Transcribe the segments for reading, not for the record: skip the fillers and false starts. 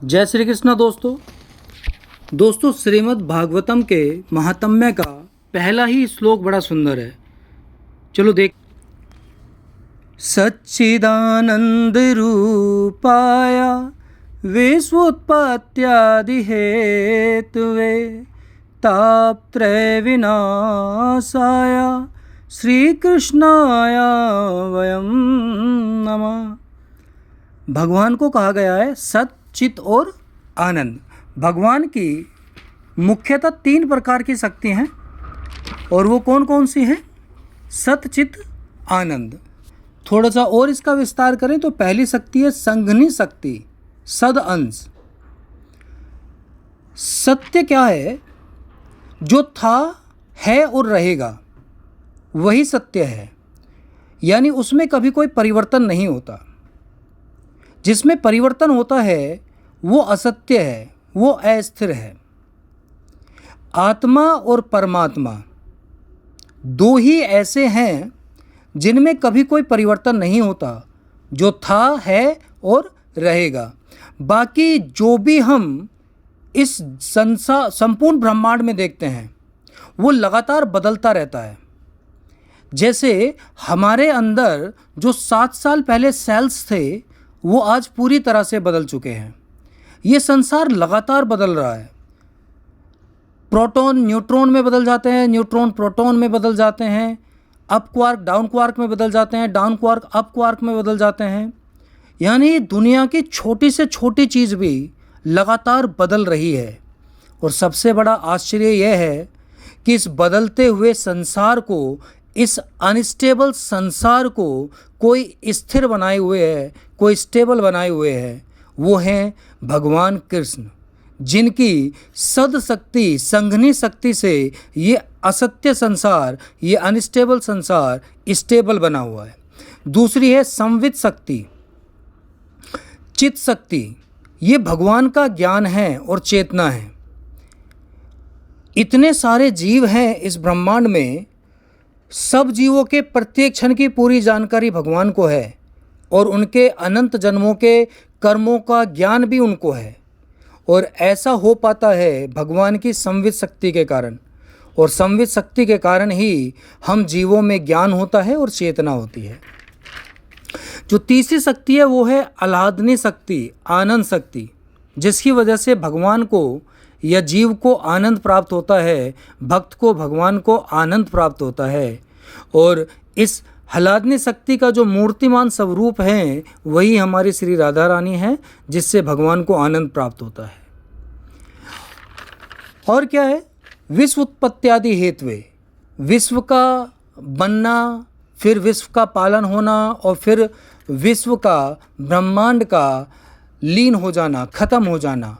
जय श्री कृष्ण दोस्तों श्रीमद् भागवतम के महात्म्य का पहला ही श्लोक बड़ा सुंदर है। चलो देख। सच्चिदानंद रूपाय विश्वोत्पत्त्यादि हेतुवे तापत्रय विनाशाय श्री कृष्णाय वयं नमः। भगवान को कहा गया है सत, चित और आनंद। भगवान की मुख्यतः 3 प्रकार की शक्ति हैं और वो कौन कौन सी हैं? सत, चित, आनंद। थोड़ा सा और इसका विस्तार करें तो पहली शक्ति है संघनी शक्ति, सद अंश। सत्य क्या है? जो था, है और रहेगा वही सत्य है, यानी उसमें कभी कोई परिवर्तन नहीं होता। जिसमें परिवर्तन होता है वो असत्य है, वो अस्थिर है। आत्मा और परमात्मा 2 ही ऐसे हैं जिनमें कभी कोई परिवर्तन नहीं होता, जो था, है और रहेगा। बाकी जो भी हम इस संपूर्ण ब्रह्मांड में देखते हैं वो लगातार बदलता रहता है। जैसे हमारे अंदर जो 7 साल पहले सेल्स थे वो आज पूरी तरह से बदल चुके हैं। ये संसार लगातार बदल रहा है। प्रोटॉन न्यूट्रॉन में बदल जाते हैं, न्यूट्रॉन प्रोटॉन में बदल जाते हैं, अप क्वार्क डाउन क्वार्क में बदल जाते हैं, डाउन क्वार्क अप क्वार्क में बदल जाते हैं। यानी दुनिया की छोटी से छोटी चीज़ भी लगातार बदल रही है। और सबसे बड़ा आश्चर्य यह है कि इस बदलते हुए संसार को, इस अनस्टेबल संसार को कोई स्थिर बनाए हुए है, कोई स्टेबल बनाए हुए है। वो हैं भगवान कृष्ण, जिनकी सद शक्ति, संघनी शक्ति से ये असत्य संसार, ये अनस्टेबल संसार स्टेबल बना हुआ है। दूसरी है संवित शक्ति, चित शक्ति। ये भगवान का ज्ञान है और चेतना है। इतने सारे जीव हैं इस ब्रह्मांड में, सब जीवों के प्रत्येक क्षण की पूरी जानकारी भगवान को है और उनके अनंत जन्मों के कर्मों का ज्ञान भी उनको है। और ऐसा हो पाता है भगवान की संवित शक्ति के कारण। और संवित शक्ति के कारण ही हम जीवों में ज्ञान होता है और चेतना होती है। जो तीसरी शक्ति है वो है आह्लादनी शक्ति, आनंद शक्ति, जिसकी वजह से भगवान को या जीव को आनंद प्राप्त होता है, भक्त को, भगवान को आनंद प्राप्त होता है। और इस आह्लादनी शक्ति का जो मूर्तिमान स्वरूप है वही हमारी श्री राधा रानी है, जिससे भगवान को आनंद प्राप्त होता है। और क्या है? विश्व उत्पत्त्यादि हेतुवे, विश्व का बनना, फिर विश्व का पालन होना और फिर विश्व का, ब्रह्मांड का लीन हो जाना, खत्म हो जाना,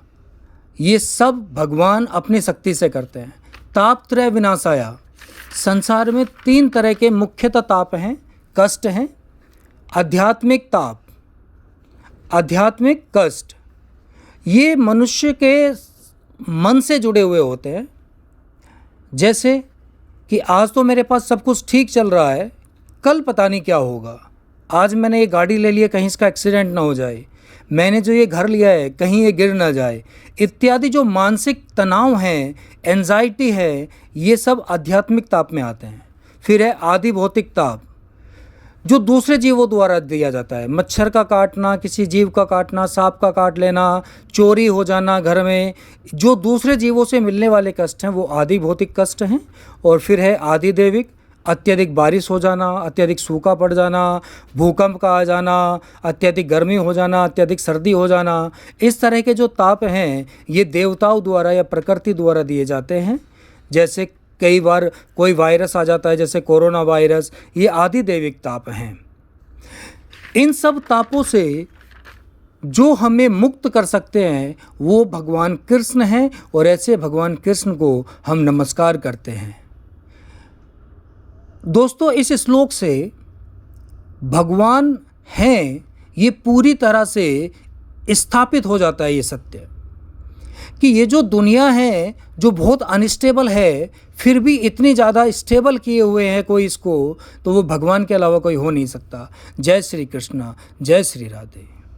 ये सब भगवान अपनी शक्ति से करते हैं। तापत्रय विनाशाय, संसार में 3 तरह के मुख्यतः ताप हैं, कष्ट हैं। आध्यात्मिक ताप, आध्यात्मिक कष्ट, ये मनुष्य के मन से जुड़े हुए होते हैं। जैसे कि आज तो मेरे पास सब कुछ ठीक चल रहा है, कल पता नहीं क्या होगा। आज मैंने ये गाड़ी ले ली है, कहीं इसका एक्सीडेंट ना हो जाए। मैंने जो ये घर लिया है कहीं ये गिर ना जाए, इत्यादि जो मानसिक तनाव हैं, एंजाइटी है, ये सब आध्यात्मिक ताप में आते हैं। फिर है आदि भौतिक ताप, जो दूसरे जीवों द्वारा दिया जाता है। मच्छर का काटना, किसी जीव का काटना, सांप का काट लेना, चोरी हो जाना घर में, जो दूसरे जीवों से मिलने वाले कष्ट हैं वो आदि भौतिक कष्ट हैं। और फिर है आदि दैविक, अत्यधिक बारिश हो जाना, अत्यधिक सूखा पड़ जाना, भूकंप का आ जाना, अत्यधिक गर्मी हो जाना, अत्यधिक सर्दी हो जाना। इस तरह के जो ताप हैं ये देवताओं द्वारा या प्रकृति द्वारा दिए जाते हैं। जैसे कई बार कोई वायरस आ जाता है, जैसे कोरोना वायरस, ये आदि दैविक ताप हैं। इन सब तापों से जो हमें मुक्त कर सकते हैं वो भगवान कृष्ण हैं और ऐसे भगवान कृष्ण को हम नमस्कार करते हैं। दोस्तों, इस श्लोक से भगवान हैं ये पूरी तरह से स्थापित हो जाता है ये सत्य कि ये जो दुनिया है जो बहुत अनस्टेबल है, फिर भी इतनी ज़्यादा स्टेबल किए हुए हैं कोई इसको, तो वो भगवान के अलावा कोई हो नहीं सकता। जय श्री कृष्णा, जय श्री राधे।